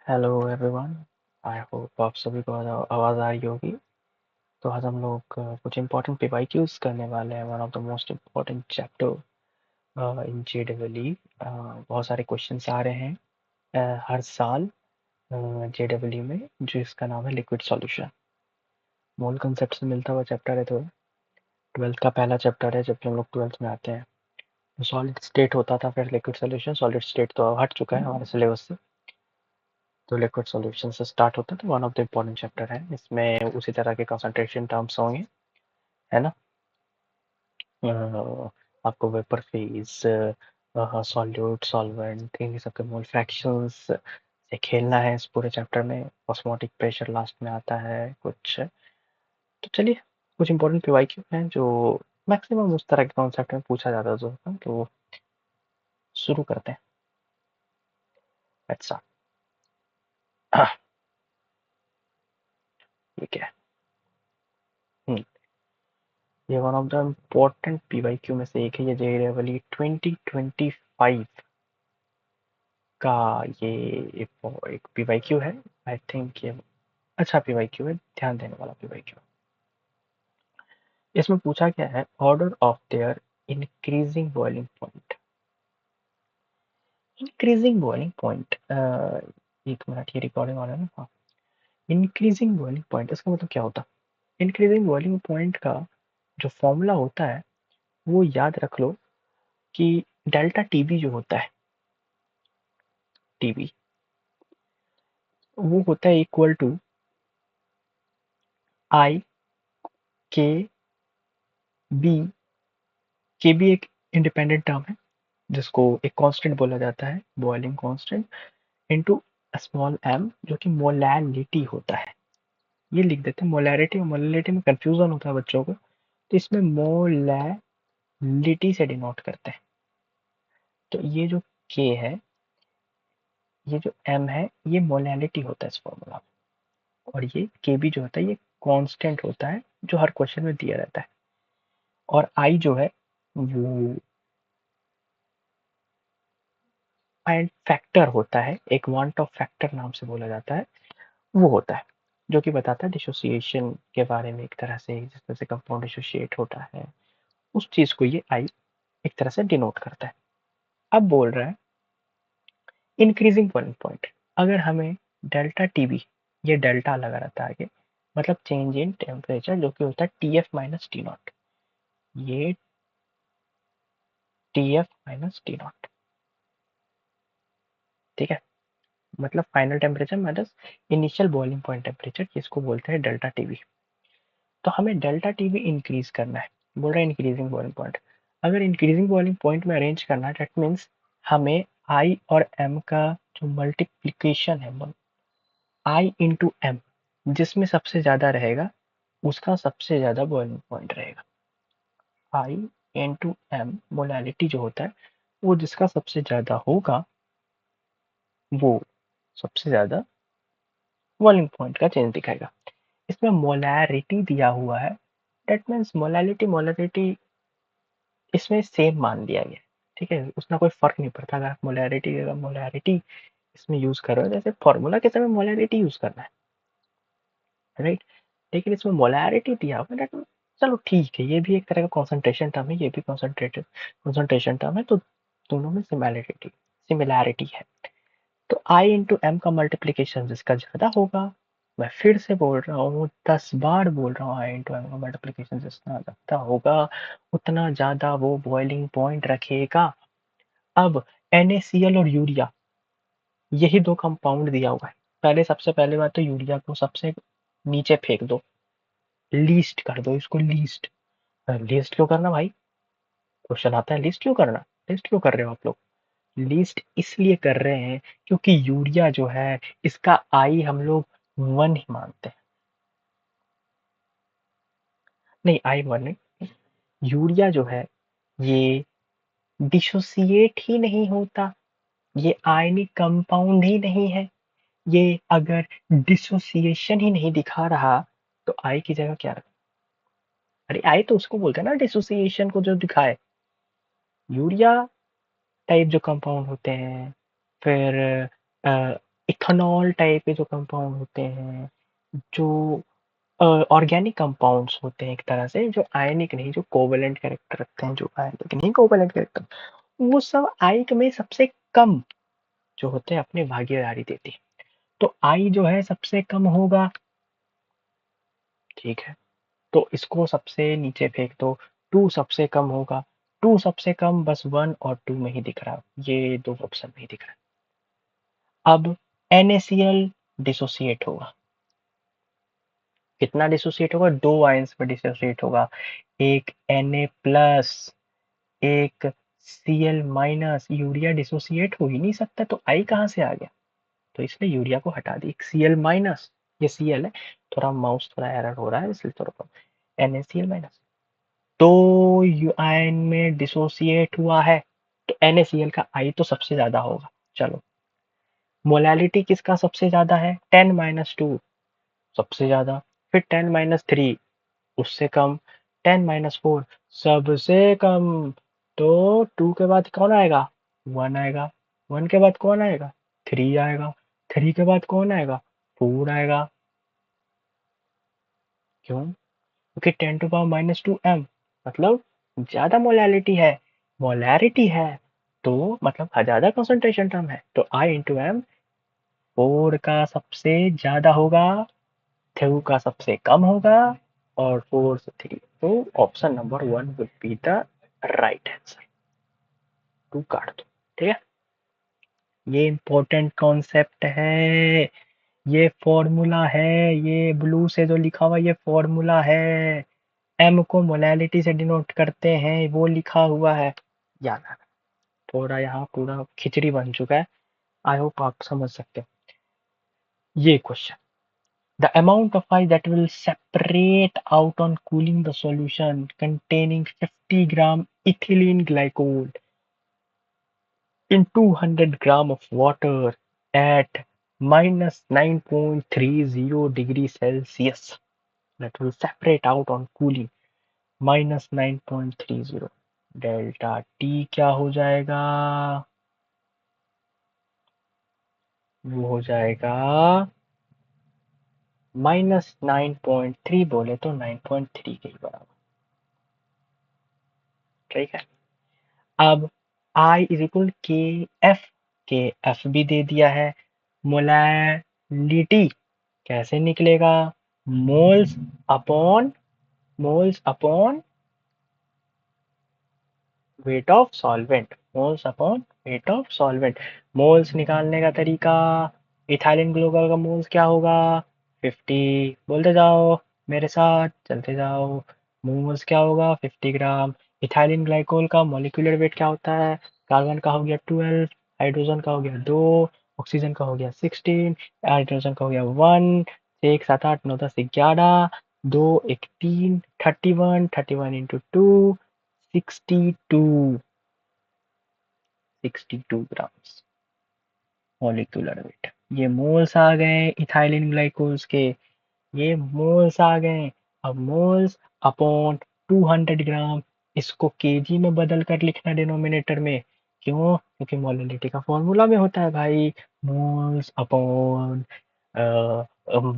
Hello everyone. I hope आप सभी को आवाज़ आ रही होगी। तो आज हम लोग कुछ इंपॉर्टेंट पीवाईक्यूज करने वाले हैं। One of the most important chapter in JW. बहुत सारे क्वेश्चंस आ रहे हैं हर साल जेडब्ल्यू में, जो इसका नाम है लिक्विड सॉल्यूशन। मोल कंसेप्ट से मिलता हुआ चैप्टर है। तो ट्वेल्थ का पहला चैप्टर है जब हम लोग ट्वेल्थ में आते हैं। सॉलिड स्टेट होता था, फिर लिक्विड सॉल्यूशन। सॉलिड स्टेट तो हट चुका है हमारे सिलेबस से, तो लिक्विड सॉल्यूशन से स्टार्ट होता है। तो one of the important chapter है। इसमें उसी तरह के कंसंट्रेशन टर्म्स होंगे, है ना। आपको वेपर फेज, सॉल्यूट, सॉल्वेंट, इन सब के मोल फ्रैक्शंस से खेलना है इस पूरे चैप्टर में। ऑस्मोटिक प्रेशर लास्ट में आता है कुछ। तो चलिए, कुछ इंपॉर्टेंट पीवाईक्यू हैं जो मैक्सिमम उस तरह के कॉन्सेप्ट में पूछा जाता है। तो शुरू करते हैं। अच्छा, ये क्या है? हम्म, ये one of the important PYQ में से एक है। ये जेईई 2025 का ये एक पीवाईक्यू है। आई थिंक ये अच्छा पीवाईक्यू है, ध्यान देने वाला पीवाईक्यू। इसमें पूछा गया है order of their increasing boiling point. Increasing boiling point, एक मिनट, ये रिकॉर्डिंग ऑन है ना? हाँ। इंक्रीजिंग बॉइलिंग पॉइंट इसका मतलब क्या होता है? इंक्रीजिंग बॉइलिंग पॉइंट का जो फॉर्मूला होता है वो याद रख लो कि डेल्टा टीबी जो होता है, टीबी वो होता है इक्वल टू आई के बी। के बी एक इंडिपेंडेंट टर्म है जिसको एक कांस्टेंट बोला जाता है, boiling constant, into small m जो कि मोलैलिटी होता है। ये लिख देते हैं। मोलैरिटी और मोलैलिटी में कंफ्यूजन होता है बच्चों को, तो इसमें मोलैलिटी से डिनोट करते हैं। तो ये जो के है, ये जो एम है, ये मोलैलिटी होता है इस फॉर्मूला में। और ये के बी जो होता है ये कांस्टेंट होता है जो हर क्वेश्चन में दिया रहता है। और आई जो है वो फैक्टर होता है, एक वांट ऑफ फैक्टर नाम से बोला जाता है, वो होता है जो कि बताता है डिसोसिएशन के बारे में। एक तरह से जिस तरह से कंपाउंड डिसोसिएट होता है, उस चीज को ये आई एक तरह से डिनोट करता है। अब बोल रहा है इंक्रीजिंग बॉइलिंग पॉइंट। अगर हमें डेल्टा टीबी, ये डेल्टा लगा रहता है आगे, मतलब चेंज इन टेम्परेचर, जो कि होता है टीएफ माइनस टी नॉट। ये टीएफ माइनस टी नॉट, ठीक है। मतलब final temperature minus initial boiling point temperature, जिसको बोलते हैं डेल्टा टीबी। तो हमें डेल्टा टीबी इंक्रीज करना है। बोल रहा है इंक्रीजिंग बॉइलिंग पॉइंट। अगर इंक्रीजिंग बॉइलिंग पॉइंट में अरेंज करना है, दैट मीन्स हमें आई और एम का जो मल्टीप्लीकेशन है, आई इंटू एम, जिसमें सबसे ज्यादा रहेगा उसका सबसे ज्यादा बॉइलिंग पॉइंट रहेगा। आई इंटू एम मोलैलिटी जो होता है, वो जिसका सबसे ज्यादा होगा वो सबसे ज्यादा बॉइलिंग पॉइंट का चेंज दिखाएगा। इसमें मोलैरिटी दिया हुआ है, दैट मीन्स मोलैलिटी मोलैरिटी इसमें सेम मान लिया गया है, ठीक है। उसमें कोई फर्क नहीं पड़ता। अगर आप मोलैरिटी इसमें यूज कर रहे हो, जैसे फॉर्मूला के समय मोलैरिटी यूज करना है, राइट। लेकिन इसमें मोलैरिटी दिया हुआ है, चलो ठीक है, ये भी एक तरह का कॉन्सेंट्रेशन टर्म है, ये भी कॉन्सेंट्रेशन टर्म है। तो दोनों में सिमिलैरिटी है। तो आई इंटू एम का मल्टीप्लीकेशन जिसका ज्यादा होगा, मैं फिर से बोल रहा हूँ, 10 बार बोल रहा हूँ, आई इंटू एम का मल्टीप्लीकेशन जितना ज्यादा होगा उतना ज्यादा वो बॉइलिंग पॉइंट रखेगा। अब NaCl और यूरिया, यही दो कंपाउंड दिया हुआ है। पहले सबसे पहले बात तो यूरिया को सबसे नीचे फेंक दो, लीस्ट कर दो इसको, लीस्ट। लिस्ट क्यों करना भाई? क्वेश्चन आता है लिस्ट क्यों करना? लिस्ट क्यों कर रहे हो आप लोग? लिस्ट इसलिए कर रहे हैं क्योंकि यूरिया जो है इसका आई हम लोग 1 ही मानते हैं। नहीं, आई 1 नहीं, यूरिया जो है ये डिसोसिएट ही नहीं होता, ये आयनिक कंपाउंड ही नहीं है। ये अगर डिसोसिएशन ही नहीं दिखा रहा तो आई की जगह क्या रखा? अरे आई तो उसको बोलते हैं ना, डिसोसिएशन को जो दिखाए। यूरिया टाइप जो कंपाउंड होते हैं, फिर इथेनॉल टाइप के जो कंपाउंड होते हैं, जो ऑर्गेनिक कंपाउंड्स होते हैं एक तरह से, जो आयनिक नहीं, जो कोवेलेंट कैरेक्टर रखते हैं, जो आयनिक नहीं कोवेलेंट कैरेक्टर, वो सब आयनिक में सबसे कम जो होते हैं अपनी भागीदारी देती है। तो आई जो है सबसे कम होगा, ठीक है, तो इसको सबसे नीचे फेंक दो। टू सबसे कम होगा, टू सबसे कम बस वन और टू में ही दिख रहा है, ये दो ऑप्शन में ही दिख रहा है। अब NaCl डिसोसिएट होगा, कितना डिसोसिएट होगा, दो आयंस में डिसोसिएट होगा, एक Na प्लस एक Cl माइनस। यूरिया डिसोसिएट हो ही नहीं सकता, तो आई कहाँ से आ गया, तो इसलिए यूरिया को हटा दी। Cl माइनस, ये Cl है, थोड़ा माउस थोड़ा एरर हो रहा है इसलिए थोड़ा NaCl माइनस, तो आयन में डिसोसिएट हुआ है, तो NaCl का आई तो सबसे ज्यादा होगा। चलो, मोलैलिटी किसका सबसे ज्यादा है, 10-2 सबसे ज्यादा, फिर 10-3 उससे कम, 10-4 सबसे कम, तो टू के बाद कौन आएगा, वन आएगा, वन के बाद कौन आएगा, थ्री आएगा, थ्री के बाद कौन आएगा, फोर आएगा। क्यों, क्योंकि 10⁻⁻2 m मतलब ज्यादा मोलैलिटी है, मोलैरिटी है तो मतलब ज्यादा कंसंट्रेशन टर्म है, तो I/m फोर का सबसे ज्यादा होगा, थ्रू का सबसे कम होगा, और फोर से थ्री, तो option number one will be the right answer. Two काट दो, ठीक है। ये इंपॉर्टेंट कॉन्सेप्ट है, ये फॉर्मूला है, ये ब्लू से जो लिखा हुआ ये फॉर्मूला है, एम को मोलैलिटी से डिनोट करते हैं, वो लिखा हुआ है, याद रखना। थोड़ा यहाँ पूरा खिचड़ी बन चुका है, आई होप आप समझ सकते हो ये question. The amount of ice that will separate out on cooling the solution containing 50 gram ethylene glycol in 200 gram of water at -9.30 degrees Celsius, that will separate out on cooling -9.30, delta T क्या हो जाएगा, वो हो जाएगा -9.3, बोले तो 9.3 के ही बराबर, ठीक है। अब I इज इक्वल KF, के एफ भी दे दिया है, मोलैलिटी कैसे निकलेगा, moles upon, moles upon weight of solvent, moles upon weight of solvent. Moles निकालने का तरीका, इथाइलिन ग्लोकल का मोल्स क्या होगा, 50, बोलते जाओ मेरे साथ चलते जाओ, मोल्स क्या होगा 50 ग्राम। इथाइलिन ग्लाइकोल का मॉलिक्यूलर वेट क्या होता है, कार्बन का हो गया 12, हाइड्रोजन का हो गया 2, ऑक्सीजन का हो गया 16, हाइड्रोजन का हो गया 1, 6 7 8 9 10 11, 2 1 3, 31, 31 इंटू 2, 62, 62 ग्राम्स मॉलिक्यूलर वेट। ये मोल्स आ गए इथाइलिन ग्लाइकोल्स के, ये मोल्स आ गए। अब मोल्स अपॉन 200 ग्राम, इसको केजी में बदल कर लिखना डिनोमिनेटर में, क्यों, क्योंकि मोलैलिटी का फॉर्मूला में होता है भाई, moles upon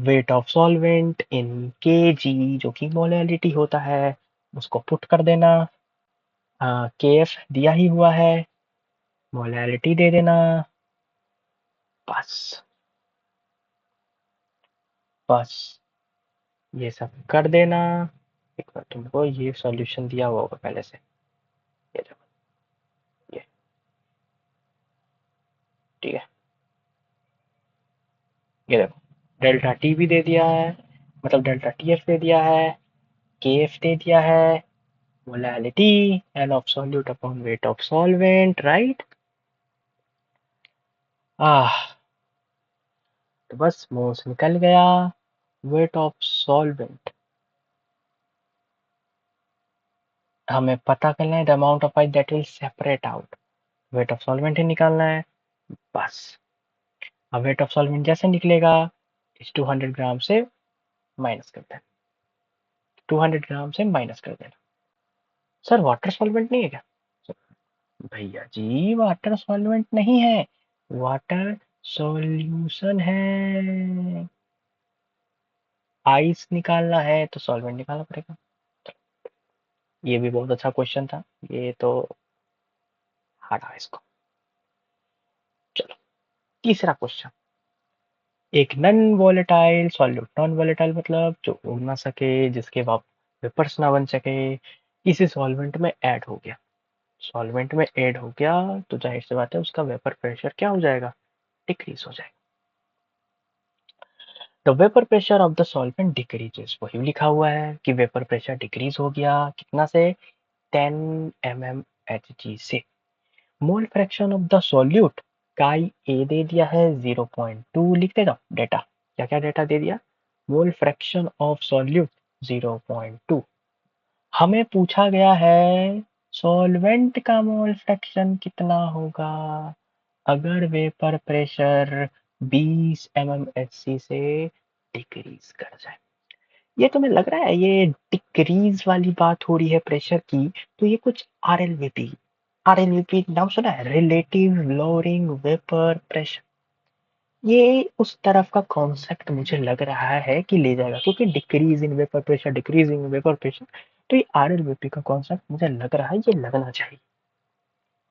weight of solvent in KG, जो कि मोलैलिटी होता है, उसको पुट कर देना, केएफ दिया ही हुआ है, मोलैलिटी दे देना, बस, बस ये सब कर देना। एक बार तुमको ये सॉल्यूशन दिया हुआ होगा पहले से, ये देखो, ये, ठीक है, ये देखो, डेल्टा टी भी दे दिया है, मतलब डेल्टा टी एफ दे दिया है, के एफ दे दिया है, molality N of solute upon weight of solvent, right. Ah, तो बस मोल्स निकल गया, वेट ऑफ सॉल्वेंट हमें पता करना है, the amount of ice that will separate out, weight of solvent ही निकालना है, बस। अब वेट ऑफ सॉल्वेंट जैसे निकलेगा, इस 200 ग्राम से माइनस कर देना, 200 ग्राम से माइनस कर देना। सर वाटर सॉल्वेंट नहीं है क्या, भैया जी वाटर सॉल्वेंट नहीं है, वाटर सॉल्यूशन है, आइस निकालना है तो सॉल्वेंट निकालना पड़ेगा। ये भी बहुत अच्छा क्वेश्चन था, ये तो हटा इसको। चलो तीसरा क्वेश्चन, एक non volatile solute, non volatile मतलब जो उड़ ना सके, जिसके वेपर्स ना बन सके, किसी सॉल्वेंट में ऐड हो गया, सॉल्वेंट में ऐड हो गया तो जाहिर सी बात है उसका वेपर प्रेशर क्या हो जाएगा, डिक्रीज हो जाएगा। The vapour pressure of the solvent decreases, वही लिखा हुआ है कि वेपर प्रेशर डिक्रीज हो गया कितना से, 10 mmHg से। मोल फ्रैक्शन ऑफ द सॉल्यूट, काई ए दे दिया है 0.2, लिखते जाओ डेटा, क्या क्या डेटा दे दिया, मोल फ्रैक्शन ऑफ सॉल्यूट 0.2। हमें पूछा गया है सॉल्वेंट का मोल फ्रैक्शन कितना होगा अगर वेपर प्रेशर 20 mmHg से डिक्रीज कर जाए। ये तुम्हें लग रहा है ये डिक्रीज वाली बात हो रही है प्रेशर की, तो ये कुछ आरएलवीपी, आरएलवीपी नाम सुना है, रिलेटिव लोअरिंग वेपर प्रेशर, ये उस तरफ का कॉन्सेप्ट मुझे लग रहा है कि ले जाएगा, क्योंकि decrease in vapour pressure, decrease in vapour pressure, तो ये आरएलवीपी का कॉन्सेप्ट मुझे लग रहा है ये लगना चाहिए।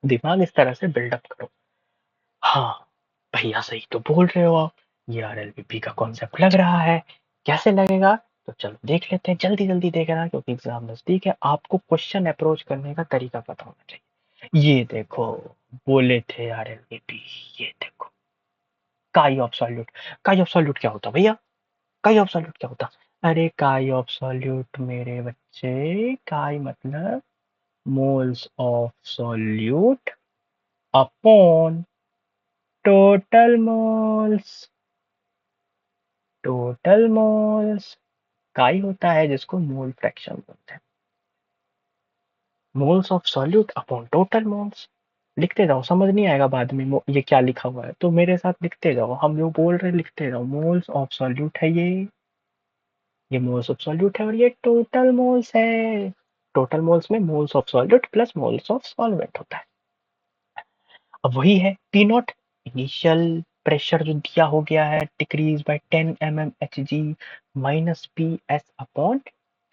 दिमाग इस तरह से बिल्डअप करो। हाँ भैया सही तो बोल रहे हो आप, ये आरएलवीपी का कॉन्सेप्ट लग रहा है, कैसे लगेगा, तो चलो देख लेते हैं, जल्दी जल्दी देखना क्योंकि एग्जाम नजदीक है, आपको क्वेश्चन अप्रोच करने का तरीका पता होना चाहिए। ये देखो, बोले थे आरएलवीपी, ये देखो काई ऑफ सॉल्यूट, काई ऑफ सॉल्यूट क्या होता भैया, काई ऑफ सॉल्यूट क्या होता, अरे काई ऑफ सॉल्यूट मेरे बच्चे, काई मतलब moles of solute upon total moles, total moles, काई होता है जिसको मोल फ्रैक्शन बोलते हैं, moles of solute upon total moles. लिखते जाओ, समझ नहीं आएगा बाद में ये क्या लिखा हुआ है, तो मेरे साथ लिखते जाओ, हम जो बोल रहे हैं लिखते जाओ, मोल्स ऑफ सॉल्यूट है ये मोल्स ऑफ सॉल्यूट है और ये टोटल मोल्स है, टोटल मोल्स में moles of solute plus moles of solvent होता है। अब वही है पी नॉट, इनिशियल प्रेशर जो दिया हो गया है decrease by 10 mmHg minus P S upon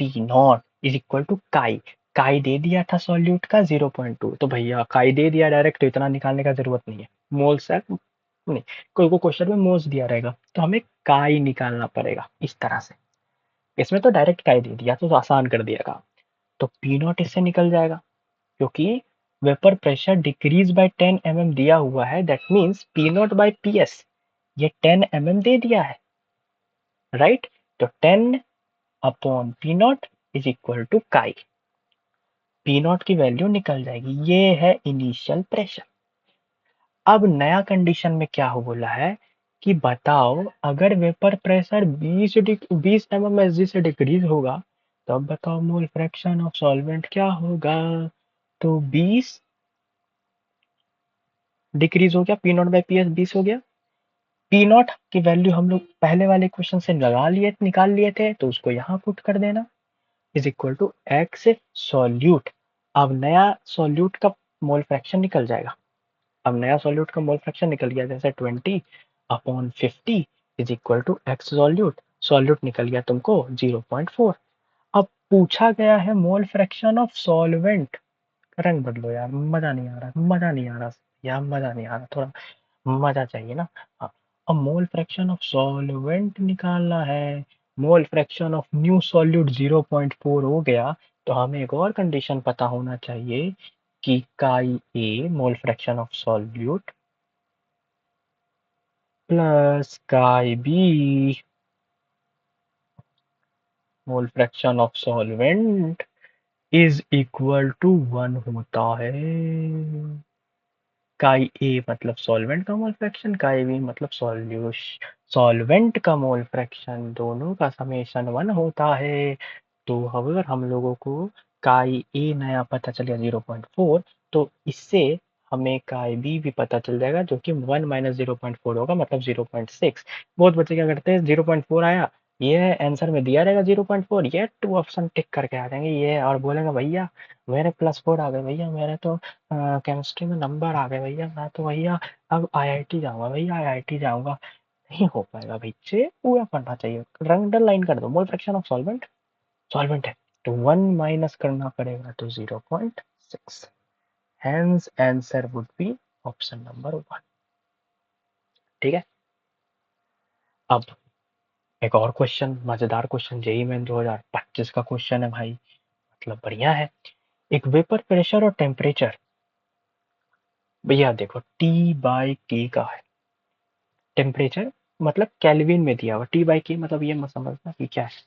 P not is equal to chi, chi दे दिया था सॉल्यूट का 0.2, तो भैया काई दे दिया डायरेक्ट, तो इतना निकालने का जरूरत नहीं है, मोल्स है नहीं, कोई को क्वेश्चन में मोल्स दिया रहेगा तो हमें काई निकालना पड़ेगा इस तरह से, इसमें तो डायरेक्ट काई दे दिया तो आसान कर दिया काम, तो पी नॉट इससे निकल जाएगा क्योंकि vapour pressure decrease by 10 mm दिया हुआ है, that means P not by P S, ये 10 mm दे दिया है, राइट, तो 10 upon P not is equal to chi, P not की वैल्यू निकल जाएगी, ये है इनिशियल प्रेशर। अब नया कंडीशन में क्या हो बोला है कि बताओ अगर वेपर प्रेशर 20 mmHg से डिक्रीज होगा तो अब बताओ मोल फ्रैक्शन ऑफ सॉल्वेंट क्या होगा, तो 20 डिक्रीज हो गया, P not by P S 20 हो गया, पी नॉट की वैल्यू हम लोग पहले वाले क्वेश्चन से लगा लिए, निकाल लिए थे, तो उसको यहाँ पुट कर देना, is equal to X solute. अब नया सॉल्यूट का मोल फ्रैक्शन निकल जाएगा, अब नया सॉल्यूट का मोल फ्रैक्शन निकल गया, जैसे 20 upon 50 is equal to X solute, solute निकल गया तुमको 0.4। अब पूछा गया है मोल फ्रैक्शन ऑफ सॉल्वेंट, रंग बदलो यार, मजा नहीं आ रहा, मजा नहीं आ रहा यार, मजा नहीं आ रहा, थोड़ा मजा चाहिए ना। हाँ, अब मोल फ्रैक्शन ऑफ सॉल्वेंट निकालना है, मोल फ्रैक्शन ऑफ न्यू सॉल्यूट 0.4 हो गया, तो हमें एक और कंडीशन पता होना चाहिए कि chi A mole fraction of solute plus chi B mole fraction of solvent is equal to 1 होता है। काई ए मतलब सॉल्वेंट का मोल फ्रैक्शन, काई बी मतलब सॉल्वेंट का मोल फ्रैक्शन, दोनों का समेशन 1 होता है। तो अगर हम लोगों को काई ए नया पता चल गया 0.4, तो इससे हमें काई बी भी पता चल जाएगा जो कि 1 माइनस 0.4 होगा, मतलब 0.6, बहुत बच्चे क्या करते हैं 0.4 आया ये आंसर में दिया रहेगा 0.4, ये 2 ऑप्शन टिक करके आ जाएंगे ये, और बोलेंगे भैया मेरे +4 आ गए, भैया मेरे तो केमिस्ट्री में नंबर आ गए, भैया मैं तो भैया अब आईआईटी जाऊंगा, भैया आईआईटी जाऊंगा। नहीं हो पाएगा बच्चे, पूरा पढ़ना चाहिए। अंडरलाइन कर दो, मोल फ्रैक्शन ऑफ सॉल्वेंट, सॉल्वेंट है तो 1 माइनस करना पड़ेगा तो 0.6, hence answer would be option number 1। ठीक है, अब एक और क्वेश्चन, मजेदार क्वेश्चन, जेईई मेन 2025 का क्वेश्चन है भाई, मतलब बढ़िया है। एक वेपर प्रेशर और टेम्परेचर, भैया देखो T/K का है, टेम्परेचर मतलब केल्विन में दिया हुआ, T/K मतलब ये मत समझना कि क्या है,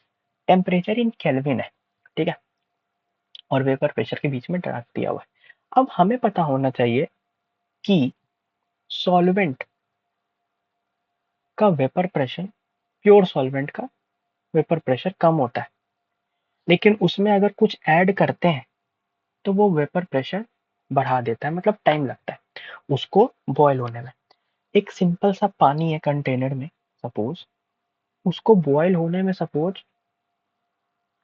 टेम्परेचर इन केल्विन है, ठीक है, और वेपर प्रेशर के बीच में ड्राफ्ट दिया हुआ है। अब हमें पता होना चाहिए कि सॉल्वेंट का वेपर प्रेशर, प्योर सॉल्वेंट का वेपर प्रेशर कम होता है, लेकिन उसमें अगर कुछ ऐड करते हैं तो वो वेपर प्रेशर बढ़ा देता है, मतलब टाइम लगता है उसको बॉयल होने में। एक सिंपल सा पानी है कंटेनर में, सपोज उसको बॉयल होने में सपोज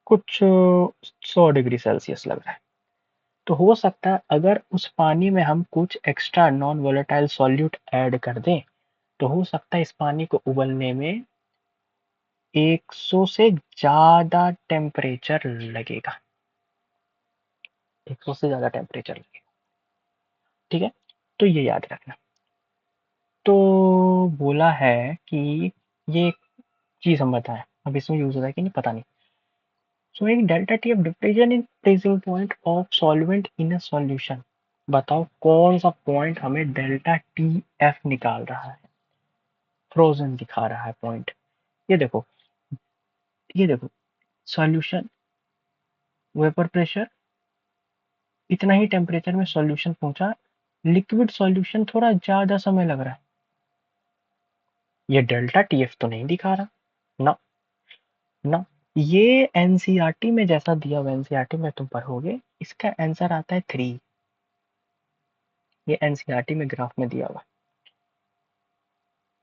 कुछ 100 डिग्री सेल्सियस लग रहा है, तो हो सकता है अगर उस पानी में हम कुछ extra non volatile solute add कर दें तो हो सकता है इस पानी को उबलने में 100 से ज्यादा टेम्परेचर लगेगा, 100 से ज्यादा टेम्परेचर लगेगा, ठीक है, तो ये याद रखना। तो बोला है कि ये चीज हम बताएं, अब इसमें यूज होता है कि नहीं पता नहीं। सो एक delta T of diffusion in freezing point of solvent in a solution, बताओ कौन सा पॉइंट हमें डेल्टा टी एफ निकाल रहा है, फ्रोजन दिखा रहा है पॉइंट। ये देखो, ये देखो, सॉल्यूशन, वेपर प्रेशर, इतना ही टेम्परेचर में सॉल्यूशन पहुंचा, लिक्विड सॉल्यूशन थोड़ा ज्यादा समय लग रहा है, ये डेल्टा टी एफ तो नहीं दिखा रहा ना, ना। ये एनसीईआरटी में जैसा दिया हुआ, एनसीईआरटी में तुम पढ़ोगे इसका आंसर आता है 3, ये एनसीईआरटी में ग्राफ में दिया हुआ,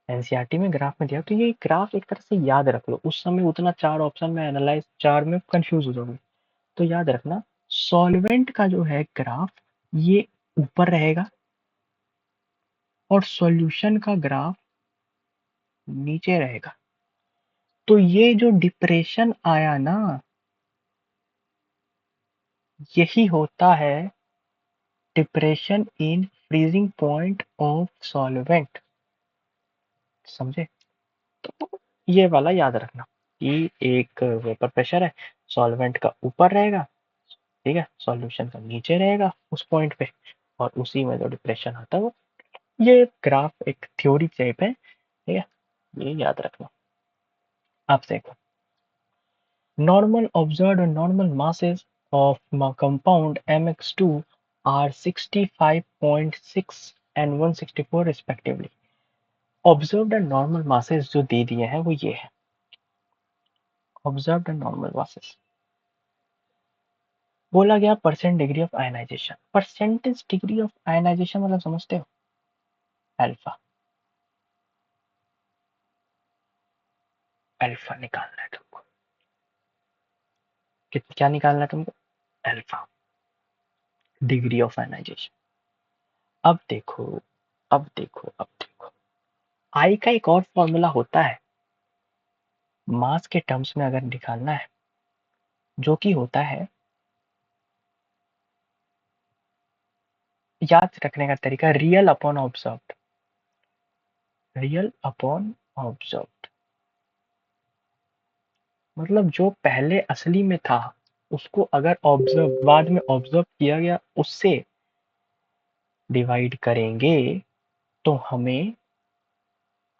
एनसीईआरटी में ग्राफ में दिया, तो ये ग्राफ एक तरह से याद रख लो, उस समय उतना 4 ऑप्शन में एनालाइज, 4 में कंफ्यूज हो जाओगे, तो याद रखना सॉल्वेंट का जो है ग्राफ ये ऊपर रहेगा और सॉल्यूशन का ग्राफ नीचे रहेगा, तो ये जो डिप्रेशन आया ना, यही होता है depression in freezing point of solvent, समझे। तो ये वाला याद रखना कि एक वेपर प्रेशर है, सॉल्वेंट का ऊपर रहेगा, ठीक है, सॉल्यूशन का नीचे रहेगा उस पॉइंट पे, और उसी में जो डिप्रेशन आता है वो, ये ग्राफ एक थ्योरी टाइप है, ठीक है, ये याद रखना। आप देखो, normal observed and normal masses of compound mx2 are 65.6 and 164 respectively। observed and normal masses जो दे दिए हैं वो ये है, observed and normal masses, बोला गया percent degree of ionization, percentage degree of ionization मतलब समझते हो, अल्फा, अल्फा निकालना है तुमको, क्या निकालना है तुमको, अल्फा, डिग्री ऑफ आयनाइजेशन। अब देखो, अब देखो, अब देखो, आई का एक और फॉर्मूला होता है मास के टर्म्स में अगर निकालना है, जो कि होता है, याद रखने का तरीका, real upon observed, real upon observed, मतलब जो पहले असली में था उसको अगर ऑब्जर्व बाद में ऑब्जर्व किया गया उससे डिवाइड करेंगे तो हमें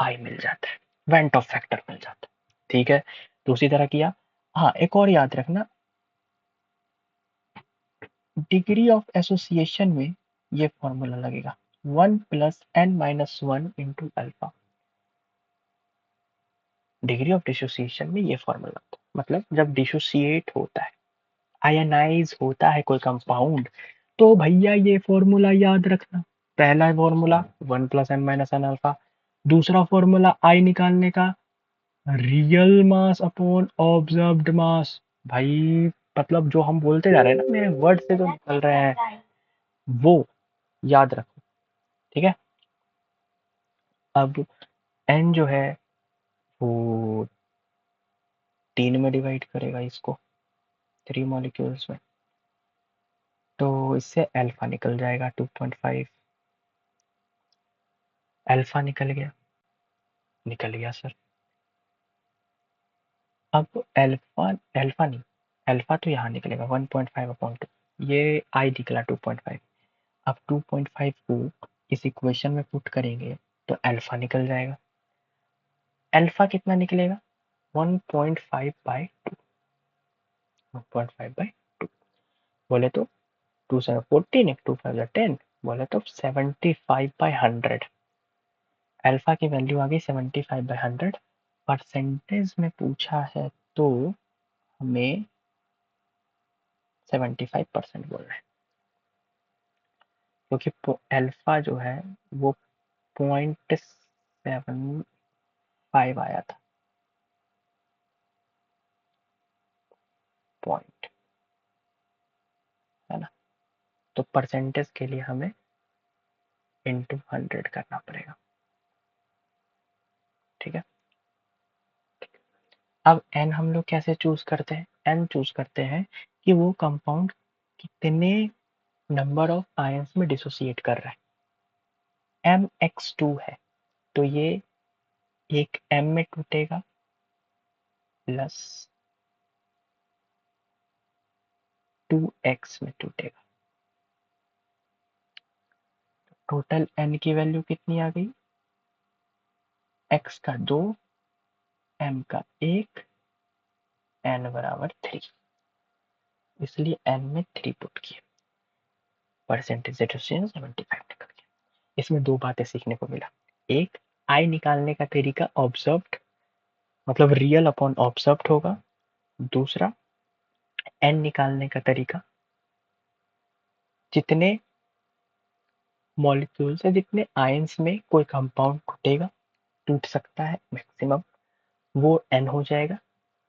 आई मिल जाता है, वेंट ऑफ फैक्टर मिल जाता है, ठीक है, तो उसी तरह किया। हाँ एक और याद रखना, डिग्री ऑफ एसोसिएशन में ये फॉर्मूला लगेगा 1 + n-1 into alpha, degree of dissociation में ये फॉर्मूला होता है, मतलब जब डिसोसिएट होता है, आयनाइज होता है कोई कंपाउंड, तो भैया ये फॉर्मूला याद रखना, पहला फॉर्मूला 1 + n-1 अल्फा, दूसरा फॉर्मूला आई निकालने का रियल मास अपॉन ऑब्जर्व्ड मास। भाई मतलब जो हम बोलते जा रहे हैं ना, मेरे वर्ड से जो निकल रहे हैं वो याद रखो, ठीक है। अब एन जो है वो 3 में डिवाइड करेगा इसको, 3 मॉलिक्यूल्स में, तो इससे अल्फा निकल जाएगा 2.5। अल्फा निकल गया सर। अब अल्फा, अल्फा नहीं, अल्फा तो यहाँ निकलेगा 1.5 अपॉन 2, ये आई निकला 2.5। अब 2.5 को इस इक्वेशन में पुट करेंगे तो अल्फा निकल जाएगा। अल्फा कितना निकलेगा 1.5 बाई 1.5 बाई 2, बोले तो 2 7 14, 1 2 5 10, बोले तो 75/100। अल्फा की वैल्यू आ गई 75/100। परसेंटेज में पूछा है तो हमें 75% बोल रहे हैं, क्योंकि अल्फा जो है वो 0.75 आया था, पॉइंट, है ना। तो परसेंटेज के लिए हमें इंटू 100 करना पड़ेगा, ठीक है। अब एन हम लोग कैसे चूज करते हैं, एन चूज करते हैं कि वो कंपाउंड कितने नंबर ऑफ आयंस में डिसोसिएट कर रहा है। MX2 है तो ये एक M में टूटेगा प्लस 2X में टूटेगा। टोटल N की वैल्यू कितनी आ गई, X का 2, M का 1, N बराबर 3, इसलिए N में 3 पुट किया, परसेंटेज डिसोसिएशन 75 निकल गया। इसमें दो बातें सीखने को मिला। एक, आई निकालने का तरीका ऑब्जर्व्ड मतलब रियल अपॉन ऑब्जर्व्ड होगा। दूसरा, एन निकालने का तरीका जितने मॉलिक्यूल से जितने आयंस में कोई कंपाउंड टूट सकता है मैक्सिमम, वो एन हो जाएगा।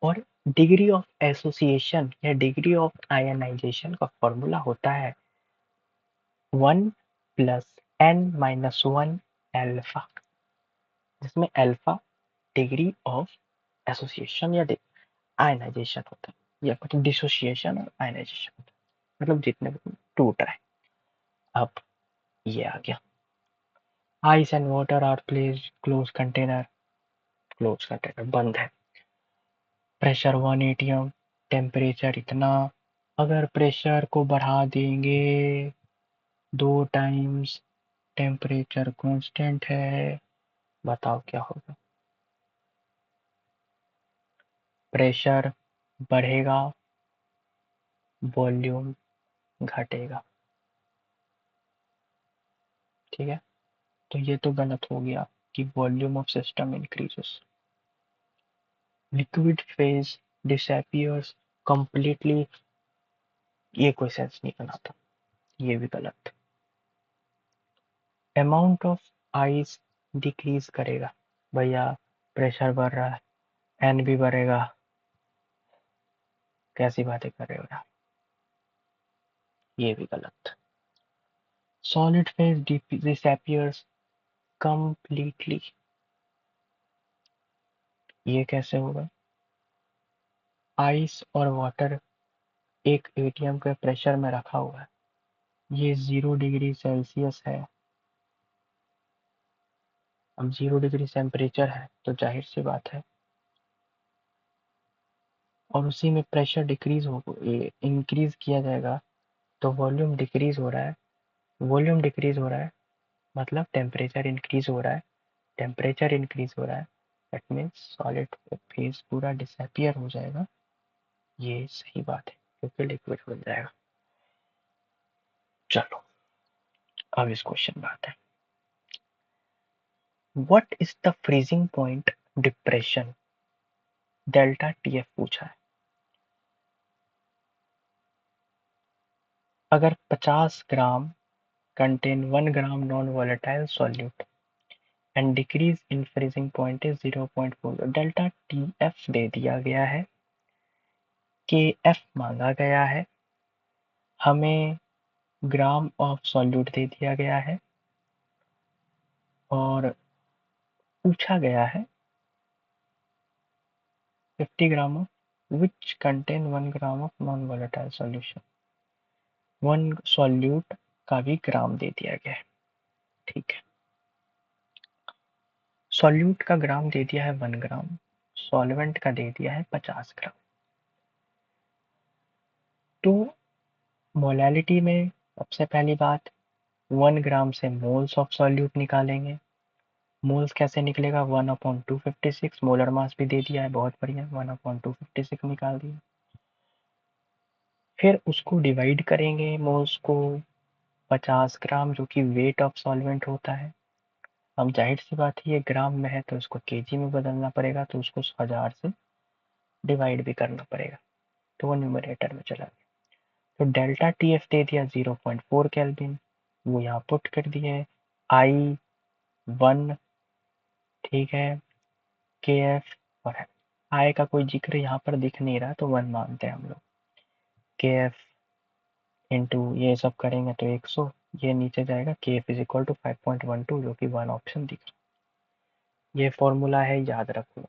और डिग्री ऑफ एसोसिएशन या डिग्री ऑफ आयनाइजेशन का फॉर्मूला होता है 1 प्लस n-1 अल्फा, जिसमें अल्फा डिग्री ऑफ एसोसिएशन या आयनाइजेशन होता है, या मतलब डिसोसिएशन और आयनाइजेशन होता है, मतलब जितने टूट रहा है। अब ये आ गया, ice and water are placed close container बंद है। प्रेशर 1 atm, टेम्परेचर इतना। अगर प्रेशर को बढ़ा देंगे 2 टाइम्स, टेम्परेचर कांस्टेंट है, बताओ क्या होगा। प्रेशर बढ़ेगा, वॉल्यूम घटेगा, ठीक है। तो ये तो गलत हो गया कि volume of system increases, liquid phase disappears completely, ये कोई सेंस नहीं बनाता, ये भी गलत। अमाउंट ऑफ आइस डिक्रीज करेगा, भैया प्रेशर बढ़ रहा है, एन भी बढ़ेगा, कैसी बातें कर रहे हो यार, ये भी गलत। सॉलिड फेज डिसअपियर्स कंप्लीटली, ये कैसे होगा। आइस और वाटर एक एटीएम के प्रेशर में रखा हुआ है, ये 0 डिग्री सेल्सियस है। अब 0 डिग्री टेम्परेचर है तो जाहिर सी बात है, और उसी में प्रेशर डिक्रीज हो इंक्रीज किया जाएगा, तो वॉल्यूम डिक्रीज हो रहा है, वॉल्यूम डिक्रीज हो रहा है मतलब टेम्परेचर इंक्रीज हो रहा है, टेम्परेचर इंक्रीज हो रहा है, दैट मीन्स सॉलिड फेज पूरा डिसअपियर हो जाएगा। ये सही बात है क्योंकि लिक्विड बन जाएगा। चलो अब इस क्वेश्चन में आते हैं। What is the freezing point depression, delta TF पूछा है। अगर 50 gram contain 1 gram non volatile solute and decrease in freezing point is 0.4। Delta T F दे दिया गया है, के एफ मांगा गया है, हमें ग्राम ऑफ सॉल्यूट दे दिया गया है और पूछा गया है 50 gram of which contain 1 gram of non volatile solution. 1 solute का भी ग्राम दे दिया गया है। ठीक है, सॉल्यूट का ग्राम दे दिया है 1 ग्राम, सॉल्वेंट का दे दिया है 50 ग्राम। तो मोलैलिटी में सबसे पहली बात 1 ग्राम से मोल्स ऑफ सॉल्यूट निकालेंगे। मोल्स कैसे निकलेगा, 1/256। मोलर मास भी दे दिया है, बहुत बढ़िया, 1/256 निकाल दिया। फिर उसको डिवाइड करेंगे मोल्स को 50 ग्राम, जो कि वेट ऑफ सॉल्वेंट होता है। अब जाहिर सी बात है ये ग्राम में है तो इसको केजी में बदलना पड़ेगा, तो उसको 1000 से डिवाइड भी करना पड़ेगा, तो वो न्यूमरेटर में चला गया। तो डेल्टा टी एफ दे दिया 0.4 केल्विन, वो यहाँ पुट कर दिए। आई 1, ठीक है, के एफ और आई का कोई जिक्र यहाँ पर दिख नहीं रहा, तो 1 मानते हैं हम लोग। के एफ इंटू ये सब करेंगे तो 100, ये नीचे जाएगा, के एफ इज इक्वल टू 5.12, जो कि 1 ऑप्शन दिख रहा है। ये फॉर्मूला है, याद रखो,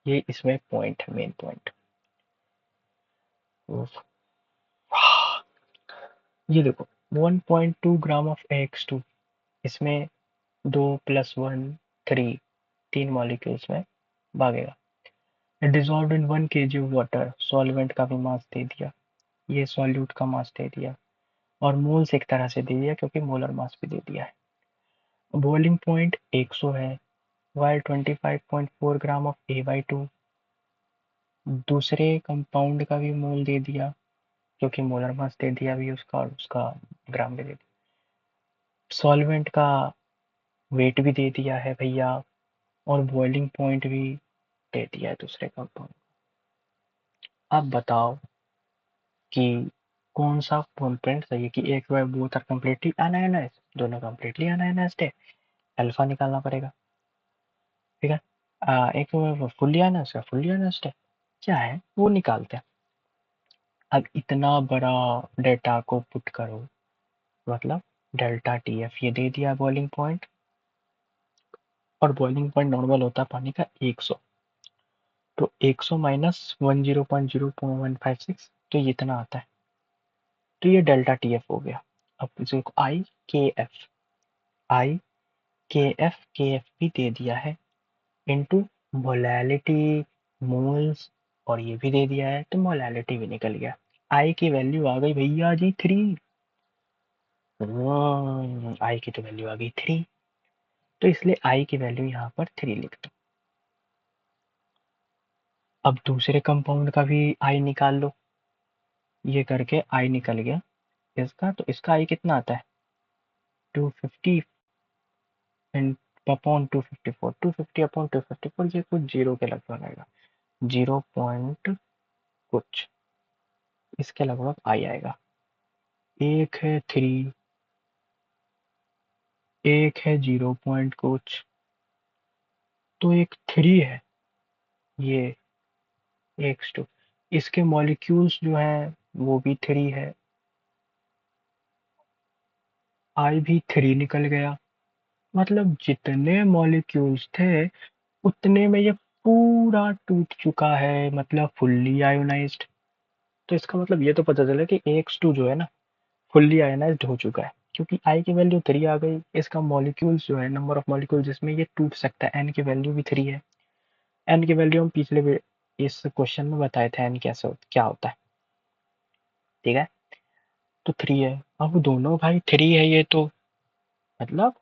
ये इसमें पॉइंट है, मेन पॉइंट। ये देखो 1.2 ग्राम ऑफ AX2, इसमें 2 + 1 3, 3 मॉलिक्यूल्स में भागेगा। Dissolve in 1 kg of water, solvent का भी मास दे दिया, ये सॉल्यूट का मास दे दिया, और मोल्स एक तरह से दे दिया क्योंकि मोलर मास भी दे दिया है। बॉइलिंग पॉइंट 100 है, वाइल 25.4 ग्राम ऑफ A/2, दूसरे कंपाउंड का भी मोल दे दिया क्योंकि मोलर मास दे दिया भी उसका, और उसका ग्राम भी दे दिया। सॉल्वेंट का वेट भी दे दिया है भैया, और बॉइलिंग पॉइंट भी दे दिया है दूसरे कंपाउंड। अब बताओ कि कौन सा कॉम्पोनेंट सही है, कि एक बार बोथ आर कंप्लीटली अनआयनाइज्ड, दोनों कंप्लीटली अनआयनाइज्ड है, अल्फा निकालना पड़ेगा। ठीक है, एक फुल्ली अयनाइज्ड है, फुल्ली अयनाइज्ड है, क्या है वो निकालते हैं। अब इतना बड़ा डेटा को पुट करो, मतलब डेल्टा टी एफ ये दे दिया बॉइलिंग पॉइंट, और बॉइलिंग पॉइंट नॉर्मल होता है पानी का 100, तो 100 माइनस 10.0156, तो ये इतना आता है, तो ये डेल्टा टी एफ हो गया। अब इसको आई के एफ, आई के एफ भी दे दिया है, इनटू मोलैलिटी, मोल्स, और ये भी दे दिया है, तो मोलैलिटी भी निकल गया। आई की वैल्यू आ गई भैया जी 3, आई की तो वैल्यू आ गई 3, तो इसलिए आई की वैल्यू यहाँ पर 3 लिख दो। अब दूसरे कंपाउंड का भी आई निकाल लो, ये करके आई निकल गया इसका, तो इसका आई कितना आता है 250 अपॉन 254, 250 अपॉन 254, ये कुछ जीरो के लगभग आएगा, 0 पॉइंट कुछ इसके लगभग आई आएगा। एक है 3, एक है 0 पॉइंट कुछ, तो एक 3 है, ये X2, इसके मॉलिक्यूल्स जो है वो भी 3 है, आई भी 3 निकल गया, मतलब जितने मॉलिक्यूल्स थे उतने में ये पूरा टूट चुका है, मतलब फुल्ली आयोनाइज्ड। तो इसका मतलब ये तो पता चला कि AX2 जो है ना फुल्ली आयोनाइज्ड हो चुका है, क्योंकि आई की वैल्यू 3 आ गई, इसका मॉलिक्यूल्स जो है नंबर ऑफ मॉलिक्यूल जिसमें ये टूट सकता है, एन की वैल्यू भी 3 है। एन की वैल्यू हम पिछले इस क्वेश्चन में बताए थे, एन कैसे क्या होता है, ठीक है, तो 3 है। अब दोनों भाई 3 है, ये तो मतलब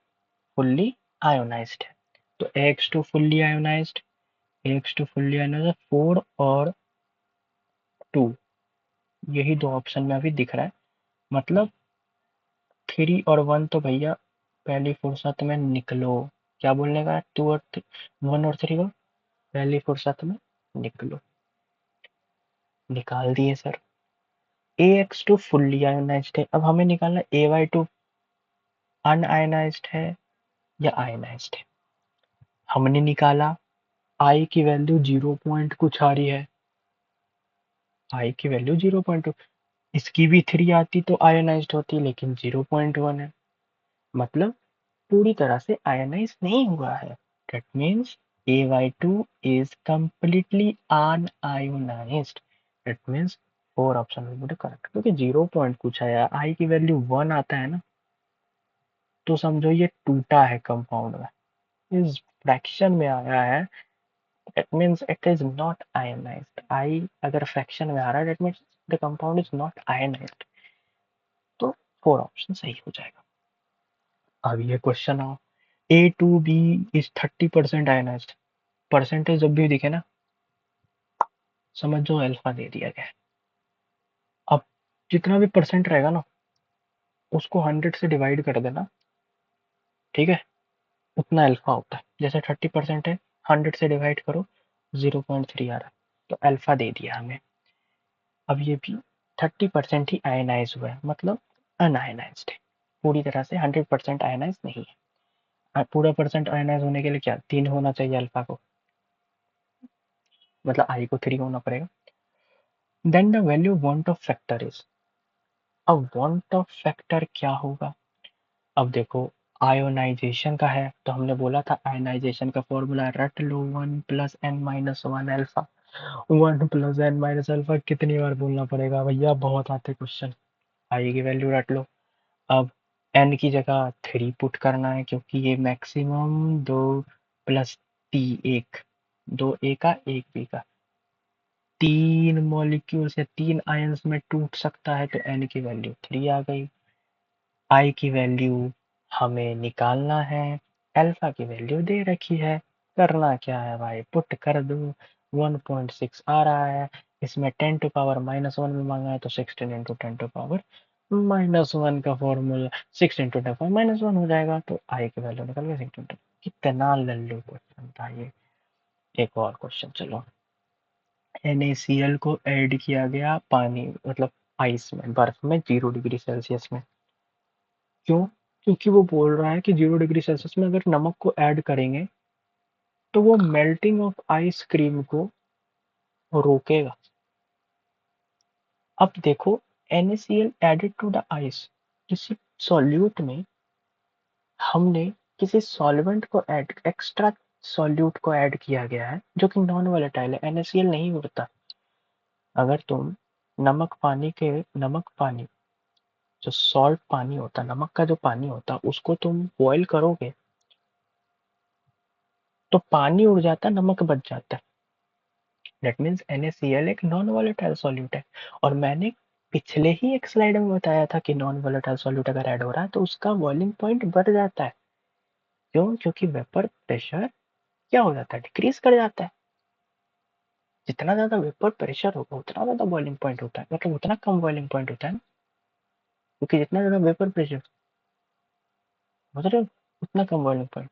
फुल्ली आयोनाइज्ड है, तो X2 fully ionised, X2 fully ionised 4 और 2, यही दो ऑप्शन में अभी दिख रहा है, मतलब 3 और 1 तो भैया पहली फुर्सत में निकलो, क्या बोलने का 2 और 1 और 3 को पहली फुर्सत में निकलो, निकाल दिए सर। AX2 फुल्ली आयोनाइज्ड है, अब हमें निकालना AY2 अनआयोनाइज्ड है, या आयनाइज्ड है। हमने निकाला आई की वैल्यू 0 पॉइंट कुछ आ रही है, आई की वैल्यू 0.2, इसकी भी 3 आती तो आयनाइज्ड होती, लेकिन 0.1 है, मतलब पूरी तरह से आयनाइज नहीं हुआ है। That means AY2 is completely unionized. That means 4 option will be the correct, क्योंकि 0 पॉइंट कुछ आया, आई की वैल्यू 1 आता है ना, तो समझो ये टूटा है कंपाउंड में, इस फ्रैक्शन में आया है, that means it is not ionised. I अगर फ्रैक्शन में आ रहा है, that means the compound is not ionised, तो 4 ऑप्शन सही हो जाएगा। अब ये क्वेश्चन आओ, A2B इज 30% आयनाइज्ड, परसेंटेज जब भी दिखे ना समझो अल्फा दे दिया गया है। अब जितना भी परसेंट रहेगा ना उसको 100 से डिवाइड कर देना, ठीक है, उतना अल्फा होता है। जैसे 30% है, 100 से डिवाइड करो, 0.3 आ रहा है, तो अल्फा दे दिया हमें। अब ये भी 30% ही आयनाइज हुआ है, मतलब अनआयनाइज्ड है, पूरी तरह से 100% आयनाइज नहीं है। पूरा परसेंट आयनाइज होने के लिए क्या 3 होना चाहिए अल्फा को, मतलब आई को 3 होना पड़ेगा। Then the value van't Hoff factor is, अब वांट ऑफ फैक्टर क्या होगा। अब देखो आयोनाइजेशन का है, तो हमने बोला था आयोनाइजेशन का फॉर्मूला रट लो, 1 + n - 1 अल्फा। 1 + n - अल्फा कितनी बार बोलना पड़ेगा भैया, बहुत आते क्वेश्चन। आई की वैल्यू रट लो। अब n की जगह 3 पुट करना है, क्योंकि ये मैक्सिमम 2 + टी 1, 2 ए का 1 बी का, 3 मॉलिक्यूल्स या 3 आयंस में टूट सकता है, तो n की वैल्यू 3 आ गई। आई की वैल्यू हमें निकालना है, अल्फा की वैल्यू दे रखी है, करना क्या है भाई, पुट कर दो। 1.6 आ रहा है, इसमें 10⁻⁻1 में मांगा है, तो 16 × 10⁻⁻1 का फॉर्मूला 6 × 10⁻⁻1 हो जाएगा, तो आई की वैल्यू निकल गया 6 × 10। कितना लल्लू क्वेश्चन था ये। एक और क्वेश्चन चलो, NaCl को ऐड किया गया पानी मतलब आइस में, बर्फ में 0 डिग्री सेल्सियस में, क्यों, क्योंकि वो बोल रहा है कि 0 डिग्री सेल्सियस में अगर नमक को ऐड करेंगे तो वो मेल्टिंग ऑफ आइसक्रीम को रोकेगा। अब देखो NaCl added to the ice, किसी सॉल्यूट में हमने किसी सॉल्वेंट को ऐड, एक्स्ट्रा सॉल्यूट को ऐड किया गया है जो कि नॉन वोलेटाइल है, NaCl नहीं उड़ता। अगर तुम नमक पानी जो सॉल्ट पानी होता है, नमक का जो पानी होता है, उसको तुम बॉयल करोगे तो पानी उड़ जाता है, नमक बच जाता है। दैट मीन्स NaCl एक नॉन वोलेटाइल सॉल्यूट है। और मैंने पिछले ही एक स्लाइड में बताया था कि नॉन वोलेटाइल सॉल्यूट अगर ऐड हो रहा है तो उसका बॉइलिंग पॉइंट बढ़ जाता है। क्यों, क्योंकि वेपर प्रेशर क्या हो जाता है, डिक्रीज कर जाता है। जितना ज्यादा वेपर प्रेशर होगा उतना ज्यादा बॉइलिंग पॉइंट होता है, मतलब उतना कम बॉइलिंग पॉइंट होता है ना, क्योंकि जितना ज्यादा वेपर प्रेशर मतलब उतना कम बॉइलिंग पॉइंट।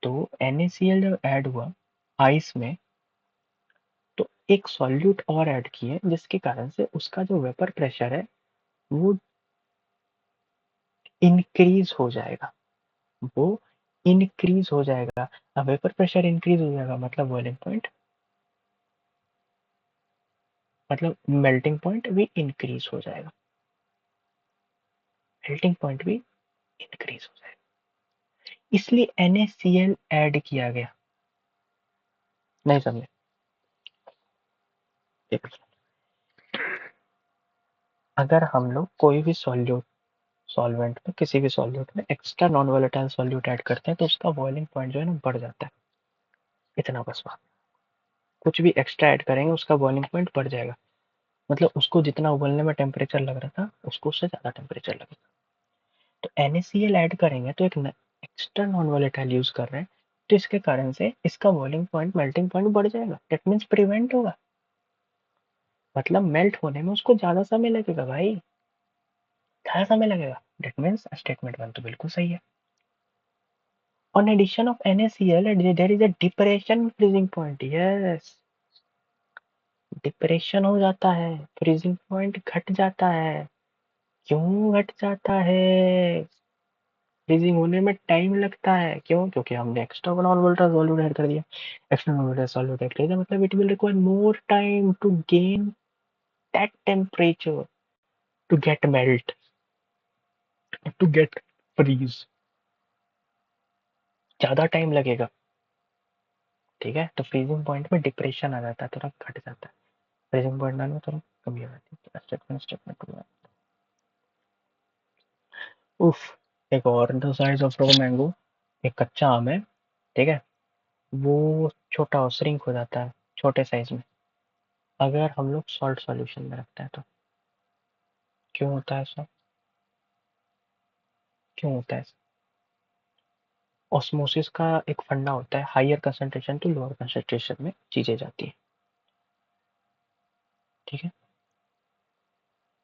तो NaCl जब ऐड हुआ आइस में, तो एक सॉल्यूट और ऐड किए जिसके कारण से उसका जो वेपर प्रेशर है वो इंक्रीज हो जाएगा, वो इंक्रीज हो जाएगा। अब वेपर प्रेशर इंक्रीज हो जाएगा मतलब बॉइलिंग पॉइंट, मतलब मेल्टिंग पॉइंट भी इंक्रीज हो जाएगा, मेल्टिंग पॉइंट भी इंक्रीज हो जाएगा, इसलिए NaCl ऐड किया गया। नहीं समझे, अगर हम लोग कोई भी सॉल्वेंट में, किसी भी सॉल्यूट में extra non volatile solute add करते हैं तो उसका बॉइलिंग पॉइंट जो है ना बढ़ जाता है। इतना बस बात, कुछ भी एक्स्ट्रा ऐड करेंगे उसका बॉइलिंग पॉइंट बढ़ जाएगा, मतलब उसको जितना उबलने में टेम्परेचर लग रहा था उसको उससे ज्यादा टेम्परेचर लगेगा। तो NaCl ऐड करेंगे तो एक एक्स्ट्रा नॉन वोलेटाइल यूज कर रहे हैं, तो इसके कारण से इसका बॉइलिंग पॉइंट, मेल्टिंग पॉइंट बढ़ जाएगा, दैट मीन्स प्रिवेंट होगा, मतलब मेल्ट होने में उसको ज्यादा समय लगेगा भाई, ज्यादा समय लगेगा। दैट मीन्स स्टेटमेंट 1 तो बिल्कुल सही है। On addition of NaCl, there is a depression freezing point. Yes, depression हो जाता है, फ्रीजिंग पॉइंट घट जाता है। क्यों घट जाता है, फ्रीजिंग होने में टाइम लगता है, क्यों? क्योंकि हमने extra non volatile solute add कर दिया। Extra non volatile solute add कर दिया मतलब it will require more time to gain that temperature, to get melt, to get freeze, ज्यादा टाइम लगेगा। ठीक है, तो फ्रीजिंग पॉइंट में डिप्रेशन आ जाता है, तुरंत घट जाता है। फ्रीजिंग पॉइंट में तुरंत कमी हो जाती है। स्टेटमेंट उफ। एक और, the size of raw mango, एक कच्चा आम है, ठीक है, वो छोटा और श्रिंक हो जाता है छोटे साइज में, अगर हम लोग सॉल्ट सॉल्यूशन में रखते हैं तो। क्यों होता है ऐसा? क्यों होता है ऐसा? ऑस्मोसिस का एक फंडा होता है, higher concentration to lower concentration में चीजें जाती है। ठीक है,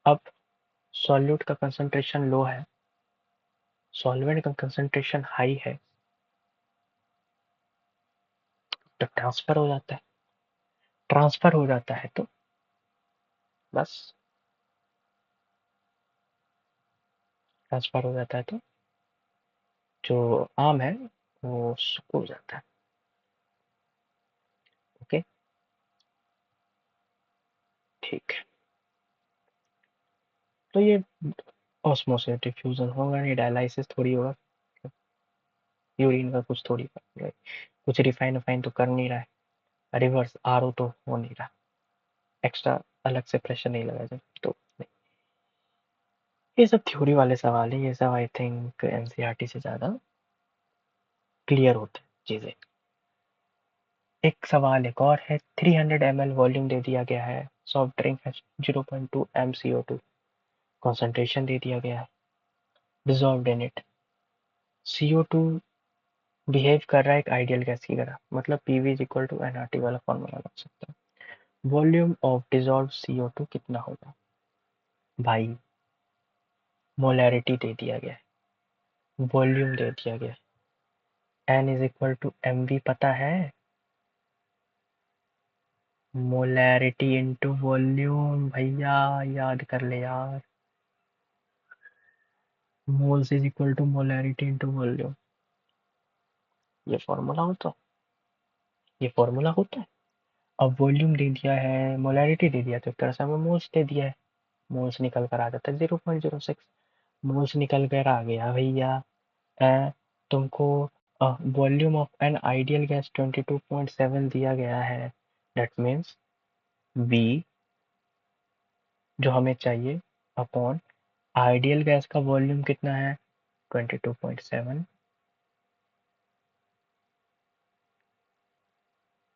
अब सॉल्यूट का कंसंट्रेशन लो है, सॉल्वेंट का कंसंट्रेशन हाई है, तो ट्रांसफर हो जाता है। ट्रांसफर हो जाता है तो बस, ट्रांसफर हो जाता है तो जो आम है वो सुखो जाता है। ओके, ठीक है, तो ये ऑस्मोसिस डिफ्यूजन होगा नहीं, डायलाइसिस थोड़ी होगा, यूरिन का कुछ थोड़ी कर रहा है, कुछ रिफाइन रिफाइन तो कर नहीं रहा है, रिवर्स आरओ तो हो नहीं रहा, एक्स्ट्रा अलग से प्रेशर नहीं लगा जाए तो नहीं। ये सब थ्योरी वाले सवाल है, ये सब आई थिंक एनसीईआरटी से ज्यादा क्लियर होते हैं चीजें। एक सवाल एक और है, 300 ml वॉल्यूम दे दिया गया है, सॉफ्ट ड्रिंक है, 0.2 m CO2 कॉन्सेंट्रेशन दे दिया गया है, dissolve in it, CO2 behave कर रहा है एक आइडियल गैस की तरह, मतलब PV is equal to NRT वाला फॉर्मूला लग सकता है। वॉल्यूम ऑफ डिजॉल्व CO2 कितना होगा? भाई, मोलैरिटी दे दिया गया है, वॉल्यूम दे दिया गया है, N is equal to M V पता है, मोलैरिटी इंटू वॉल्यूम, भैया याद कर ले यार, moles is equal to molarity into volume. ये फॉर्मूला होता, ये फॉर्मूला होता है। अब वॉल्यूम दे दिया है, मोलैरिटी दे दिया, तो एक तरह से हमें मोल्स दे दिया है, मोल्स निकल कर आ जाता है 0.06, मोल्स निकल कर आ गया भैया। तुमको volume of an ideal gas 22.7 दिया गया है, दैट मीन्स वी जो हमें चाहिए अपॉन आइडियल गैस का वॉल्यूम कितना है 22.7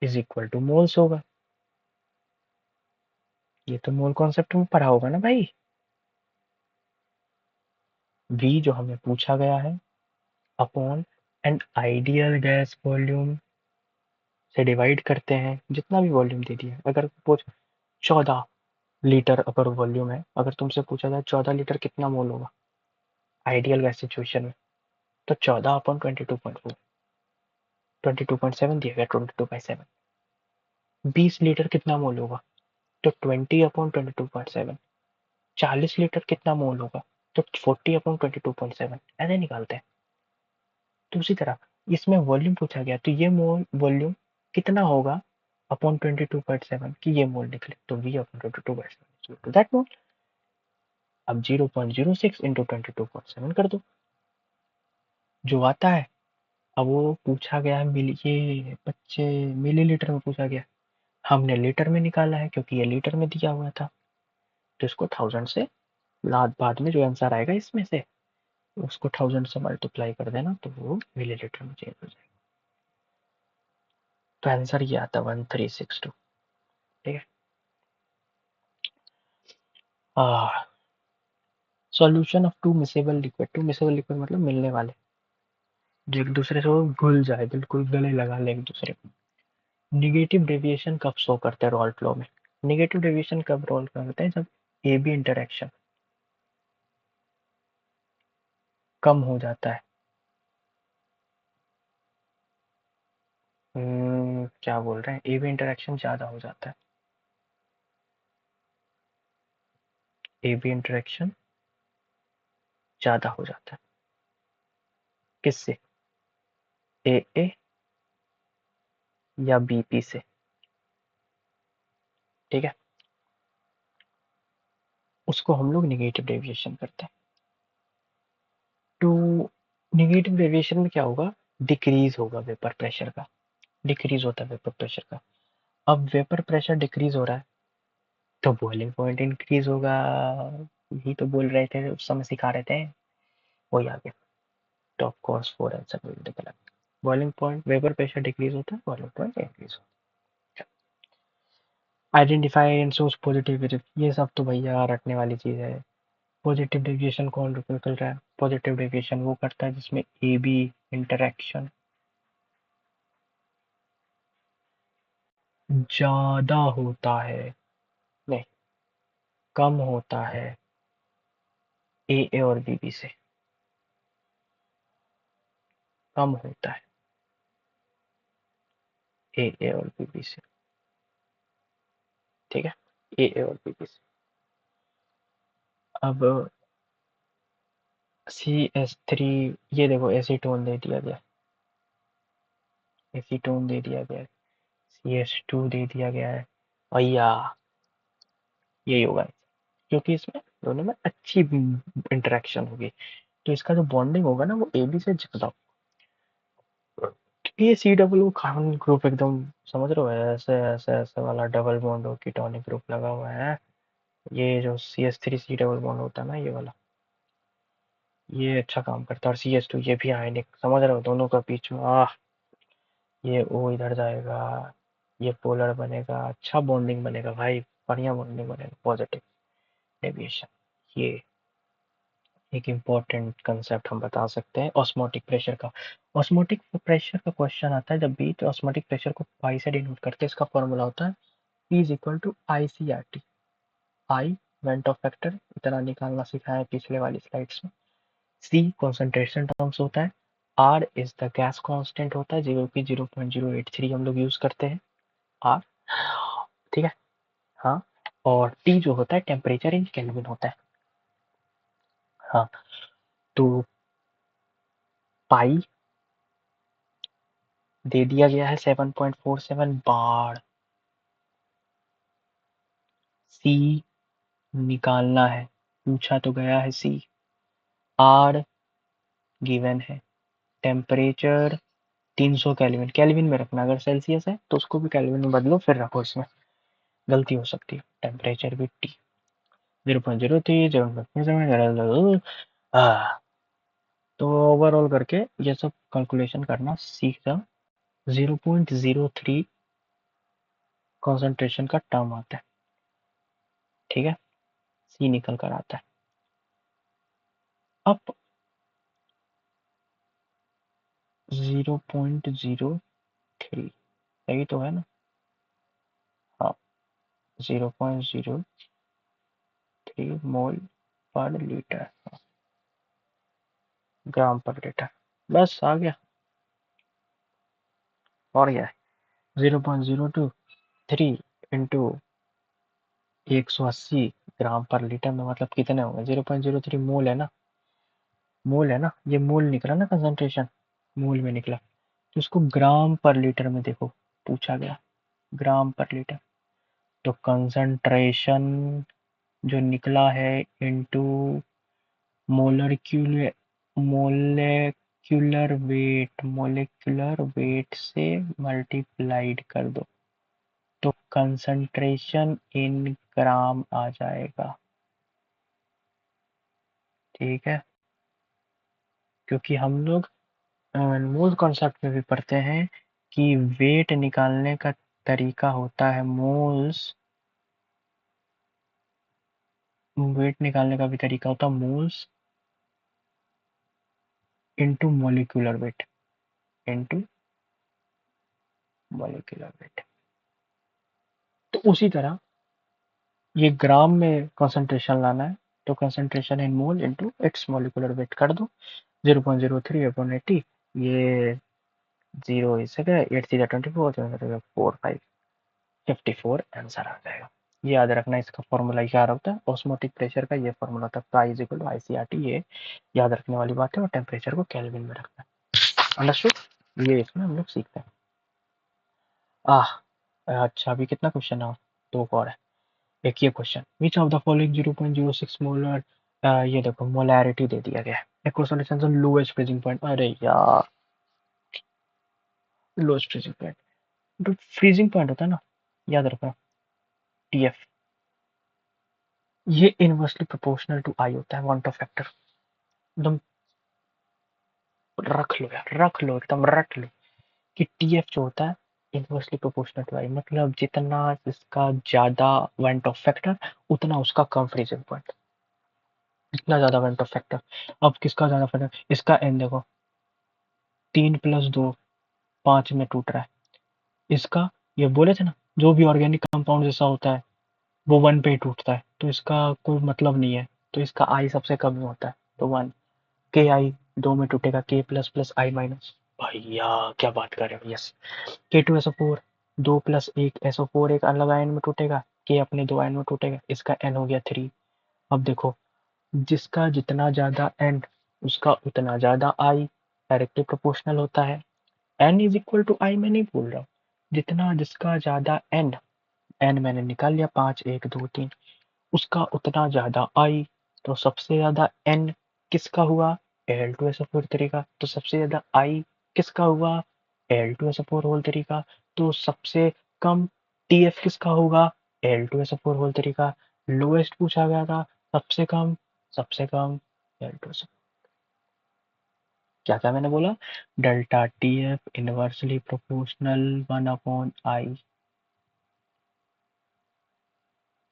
इज इक्वल टू मोल्स होगा। ये तो मोल कॉन्सेप्ट में पढ़ा होगा ना भाई। वी जो हमें पूछा गया है upon an ideal gas volume से डिवाइड करते हैं, जितना भी वॉल्यूम दे दिया, अगर सपोज 14 लीटर अगर वॉल्यूम है, अगर तुमसे पूछा जाए 14 लीटर कितना मोल होगा आइडियल गैस सिचुएशन में, तो 14/22.4, 22.7 दिया गया, 22/7। 20 लीटर कितना मोल होगा, तो 20/22.7। 40 लीटर कितना मोल होगा, तो 40/22.7, ऐसे निकालते हैं। तो उसी तरह इसमें वॉल्यूम पूछा गया, तो ये मोल वॉल्यूम कितना होगा अपॉन 22.7 की ये मोल निकले, तो वी अपॉन 22/7 टू दैट मोल। अब 0.06 इंटू 22.7 कर दो, जो आता है। अब वो पूछा गया है ये बच्चे मिलीलीटर में पूछा गया, हमने लीटर में निकाला है क्योंकि ये लीटर में दिया हुआ था, तो इसको 1000 से बाद में जो आंसर आएगा इसमें से उसको 1000 से मल्टीप्लाई कर देना, तो वो मिलीलीटर में चेंज हो जाएगा। तो आंसर ये आता है 1362। ठीक है, solution of two miscible liquid, two miscible liquid मतलब मिलने वाले, जो एक दूसरे से वो घुल जाए, बिल्कुल गले लगा ले एक दूसरे को। निगेटिव डेविएशन कब शो करते हैं रॉल्ट लॉ में? निगेटिव डेविएशन कब रोल करते हैं, जब ए बी इंटरेक्शन कम हो जाता है। क्या बोल रहे हैं, ए बी इंटरेक्शन ज्यादा हो जाता है, ए बी इंटरेक्शन ज्यादा हो जाता है। किससे, ए या बीपी से, ठीक है। उसको हम लोग निगेटिव डेविएशन करते हैं। तो निगेटिव डेविएशन में क्या होगा, डिक्रीज होगा वेपर प्रेशर का, डिक्रीज होता है वेपर प्रेशर का। अब वेपर प्रेशर डिक्रीज हो रहा है तो बॉइलिंग पॉइंट इंक्रीज होगा, यही तो बोल रहे थे उस समय, सिखा रहे थे, वही आ गया। Top course 4 answer will be correct. Boiling point, vapour pressure decrease होता है, बॉइलिंग पॉइंट इंक्रीज होता है। आइडेंटिफाई एंड सोर्स पॉजिटिव, ये सब तो भैया रटने वाली चीज है। पॉजिटिव डेविएशन कौन निकल रहा है, पॉजिटिव डेविएशन वो करता है जिसमें ए बी इंटरेक्शन ज्यादा होता है, नहीं, कम होता है ए और बी से, कम होता है ए और बी से, ठीक है, ए और बी से। अब CH3, ये देखो एसीटोन दे दिया गया, एसीटोन दे दिया गया है, CH2 दे दिया गया है, भैया यही होगा, क्योंकि इसमें दोनों में अच्छी इंटरेक्शन होगी, तो इसका जो बॉन्डिंग होगा ना वो ए बी से ज्यादा। ये सी डब्ल्यू कार्बन ग्रुप एकदम समझ रहे हो, ऐसे ऐसे ऐसे वाला डबल बॉन्ड हो कीटोनिक ग्रुप लगा हुआ है। ये जो CH3 C डबल बॉन्ड होता है ना, ये वाला, ये अच्छा काम करता है। और CH2 ये भी आयनिक, समझ रहे हो, दोनों का बीच में ये O इधर जाएगा, ये पोलर बनेगा, अच्छा बॉन्डिंग बनेगा भाई, बढ़िया बॉन्डिंग बनेगा, पॉजिटिव डेविएशन। ये एक इम्पोर्टेंट कंसेप्ट हम बता सकते हैं ऑस्मोटिक प्रेशर का। ऑस्मोटिक प्रेशर का क्वेश्चन आता है जब भी, तो ऑस्मोटिक प्रेशर को पाई से डिनोट करते हैं, इसका फॉर्मूला होता है P is equal to ICRT, i van't Hoff factor, इतना निकालना सिखाया है पिछले वाली स्लाइड्स में। C कॉन्सेंट्रेशन टर्म्स होता है, R is the gas constant होता है, 0.083 हम लोग यूज करते हैं R, ठीक है, हाँ। और T जो होता है टेम्परेचर इन केल्विन होता है, हाँ। तो पाई दे दिया गया है 7.47 बार, सी निकालना है, पूछा तो गया है सी, आर गिवन है, टेम्परेचर 300 केल्विन, केल्विन में रखना, अगर सेल्सियस है तो उसको भी केल्विन में बदलो फिर रखो, इसमें गलती हो सकती है, टेम्परेचर भी टी 0.03 0.07, तो ओवरऑल करके ये सब कैलकुलेशन करना सीख जाओ। 0.03 कॉन्सेंट्रेशन का टर्म आता है, ठीक है, सी निकल कर आता है। अब 0.03 सही तो है ना, हाँ, 0.03 मोल पर लीटर, ग्राम पर लीटर, बस आ गया, और क्या है, 0.023 इंटू 180 ग्राम पर लीटर में मतलब कितने होंगे, 0.03 मोल है ना, मोल है ना, ये मोल निकला ना कंसंट्रेशन, मोल में निकला, तो इसको ग्राम पर लीटर में देखो, पूछा गया ग्राम पर लीटर, तो कंसंट्रेशन जो निकला है इनटू मोलर मोलेक्युलर वेट से मल्टीप्लाइड कर दो, तो कंसंट्रेशन इन ग्राम आ जाएगा, ठीक है, क्योंकि हम लोग मोल कॉन्सेप्ट में भी पढ़ते हैं कि वेट निकालने का तरीका होता है मोल्स, वेट निकालने का भी तरीका होता है moles into molecular weight, into molecular weight, तो उसी तरह ये ग्राम में कंसंट्रेशन लाना है, तो concentration in mole into its molecular weight कर दो, 0.03 अपॉन 80, ये 0 इस जगह 8 3 24, 4 5 54 आंसर आ जाएगा। ये याद रखना, इसका फॉर्मूला क्या होता है, ऑस्मोटिक प्रेशर का ये फॉर्मूला होता है, I इक्वल टू ICRT। ये याद रखने वाली बात है, और टेम्परेचर को केल्विन में रखना है। अंडरस्टूड? ये इसमें हम लोग सीखते हैं। अच्छा, अभी कितना क्वेश्चन है? दो और है। एक ये question, which of the following 0.06 molar, ये देखो मोलैरिटी दे दिया गया है, aqua solution lowest freezing point. अरे यार, लोएस्ट फ्रीजिंग पॉइंट, जो फ्रीजिंग पॉइंट होता है ना, याद रखना, TF, ये इनवर्सली प्रोपोर्शनल टू आई होता है, वांट ऑफ फैक्टर। एकदम रख लो यार, रख लो, एकदम रख लो कि TF जो होता है इनवर्सली प्रोपोर्शनल टू आई, मतलब जितना इसका ज्यादा वांट ऑफ फैक्टर, उतना उसका कम फ्रीजिंग पॉइंट। इतना ज्यादा वांट ऑफ फैक्टर। अब किसका ज्यादा फैक्टर, इसका n देखो, 3 + 2, 5 में टूट रहा है। इसका, ये बोले थे ना, जो भी ऑर्गेनिक कंपाउंड जैसा होता है वो 1 पे ही टूटता है, तो इसका कोई मतलब नहीं है, तो इसका आई सबसे कम ही होता है, तो 1। के आई 2 में टूटेगा, के प्लस प्लस आई माइनस। भैया क्या बात कर रहे हो, यस। K2SO4, 2 + 1 SO4 एक अलग आयन में टूटेगा, के अपने 2 आयन में टूटेगा, इसका n हो गया 3। अब देखो, जिसका जितना ज्यादा n, उसका उतना ज्यादा आई, डायरेक्टली प्रोपोर्शनल होता है। n इज इक्वल टू आई मैं नहीं बोल रहा हूँ, जितना जिसका ज्यादा n, n मैंने निकाल लिया, 5 1 2 3, उसका उतना ज्यादा आई। तो सबसे ज्यादा n किसका हुआ, Al2SO4 का। तो सबसे ज्यादा आई किसका हुआ, Al2SO4 का। तो सबसे कम TF किसका होगा, Al2SO4 का। लोएस्ट पूछा गया था, सबसे कम, सबसे कम Al2SO। क्या क्या मैंने बोला, delta TF inversely proportional 1/I,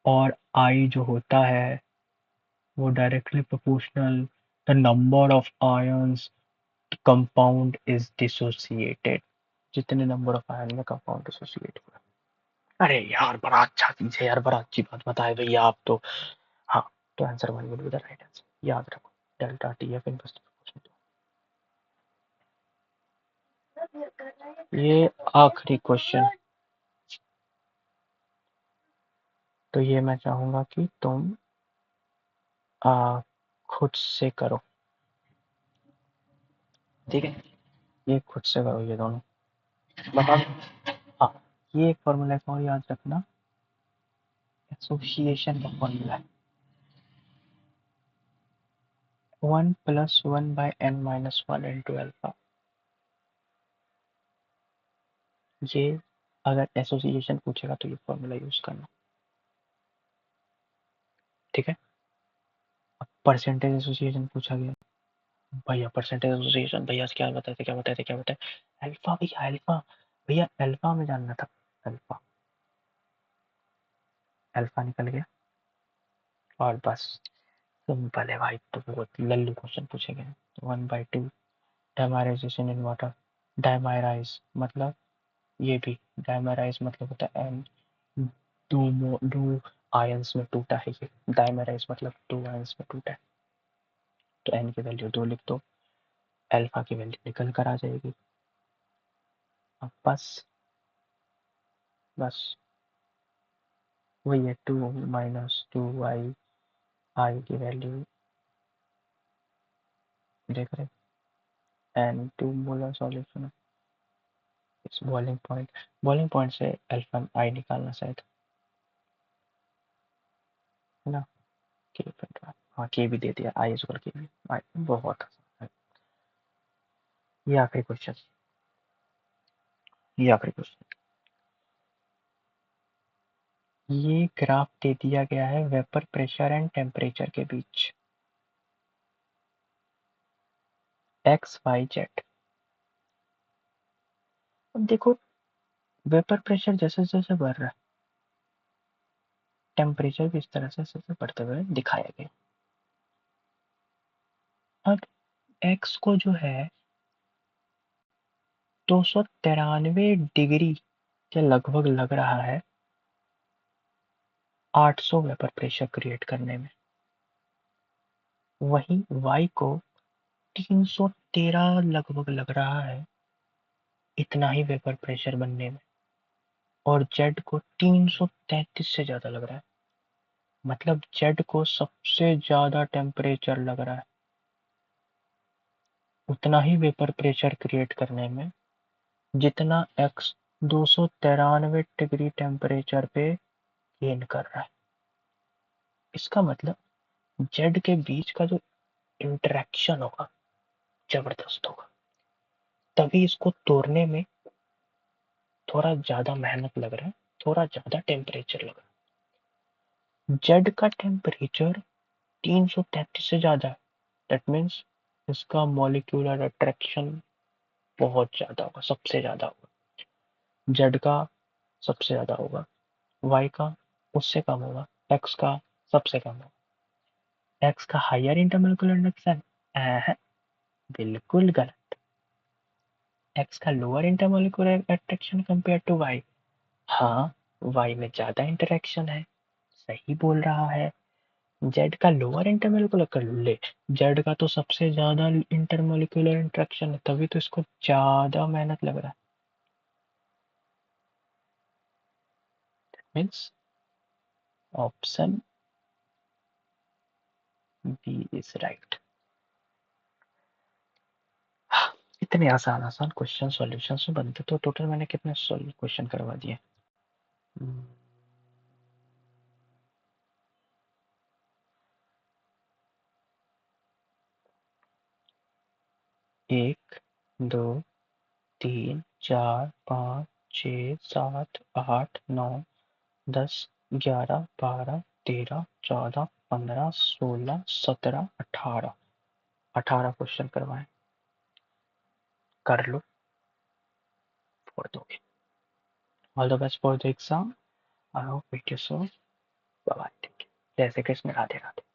और I जो होता है वो directly proportional the number of ions compound is dissociated, जितने नंबर ऑफ आयन में कंपाउंड डिसोसिएट हुआ। अरे यार, बड़ा अच्छा चीज है यार, बड़ा अच्छी बात बताए भैया आप तो। हाँ, तो answer 1 will be the right answer, याद रखो, डेल्टा TF इनवर्सली प्रोपोर्शनल। ये आखिरी क्वेश्चन, तो ये मैं चाहूंगा कि तुम खुद से करो, ठीक है, ये खुद से करो ये दोनों, बता। हाँ, ये एक फॉर्मूला और याद रखना, एसोसिएशन का फॉर्मूला है, 1 + 1/n-1 इंटू अल्फा। ये अगर एसोसिएशन पूछेगा तो ये फॉर्मूला यूज करना, ठीक है। अब परसेंटेज एसोसिएशन पूछा गया, भैया परसेंटेज एसोसिएशन, भैया क्या बताए थे, क्या बताए थे, क्या बताए, अल्फा भैया, अल्फा भैया, अल्फा में जानना था, अल्फा, अल्फा निकल गया, और बस सिंपल है भाई, तो बहुत लल्लू क्वेश्चन पूछे गए। 1/2 डायमराइजेशन इन वाटर, डायमराइज मतलब, ये भी डायमराइज मतलब होता है एन, दो आयंस में टूटा है, ये डायमराइज मतलब 2 आयंस में टूटा है, तो एन की वैल्यू 2 लिख दो, अल्फा की वैल्यू निकल कर आ जाएगी। अब बस, बस वही है, 2 - 2i, आई की वैल्यू देख रहे, एन 2 मोलर सॉल्यूशन, इस बॉइलिंग पॉइंट, बॉइलिंग पॉइंट से अल्फा आई निकालना शायद, है ना, के, हाँ के भी दे दिया, आई इक्वल के भी, आई बहुत आसान है। ये आखिरी क्वेश्चन, ये आखिरी क्वेश्चन, ये ग्राफ दे दिया गया है वेपर प्रेशर एंड टेम्परेचर के बीच, एक्स वाई जेड। अब देखो, वेपर प्रेशर जैसे जैसे बढ़ रहा है, टेम्परेचर भी इस तरह से जैसे बढ़ते हुए दिखाया गया। अब एक्स को जो है 293 के लगभग लग रहा है 800 वेपर प्रेशर क्रिएट करने में, वहीं वाई को 313 लगभग लग रहा है इतना ही वेपर प्रेशर बनने में। और जेड को 333 से ज्यादा लग रहा है, मतलब जेड को सबसे ज्यादा टेम्परेचर लग रहा है। उतना ही वेपर प्रेशर क्रिएट करने में जितना एक्स 293 डिग्री टेम्परेचर पे गेन कर रहा है। इसका मतलब जेड के बीच का जो इंटरेक्शन होगा जबरदस्त होगा, तभी इसको तोड़ने में थोड़ा ज्यादा मेहनत लग रहा है, थोड़ा ज्यादा टेम्परेचर लग रहा है। जेड का टेम्परेचर 333 से ज्यादा है, दैट मीन्स इसका मॉलिक्यूलर अट्रैक्शन बहुत ज्यादा होगा, सबसे ज्यादा होगा। जेड का सबसे ज्यादा होगा, वाई का उससे कम होगा, एक्स का सबसे कम होगा। एक्स का हायर इंटरमोलिकुलर इंडक्शन, बिल्कुल गलत। एक्स का lower intermolecular attraction compare to Y, हाँ, वाई में ज्यादा इंटरेक्शन है, सही बोल रहा है। जेड का लोअर इंटरमोलिकुलर कर ले, जेड का तो सबसे ज्यादा इंटरमोलिकुलर इंटरेक्शन है, तभी तो इसको ज्यादा मेहनत लग रहा है। Means option B is right. इतने आसान आसान क्वेश्चन सॉल्यूशन में बनते, तो टोटल मैंने कितने क्वेश्चन करवा दिए? हम्म, 1, 2, 3, 4, 5, 6, 7, 8, 9, 10, 11, 12, 13, 14, 15, 16, 17, 18, 18 क्वेश्चन करवाए। कर लो, छोड़ दोगे। All the best for the exam. I hope meet you soon. Bye bye. जय श्री कृष्ण, राधे राधे।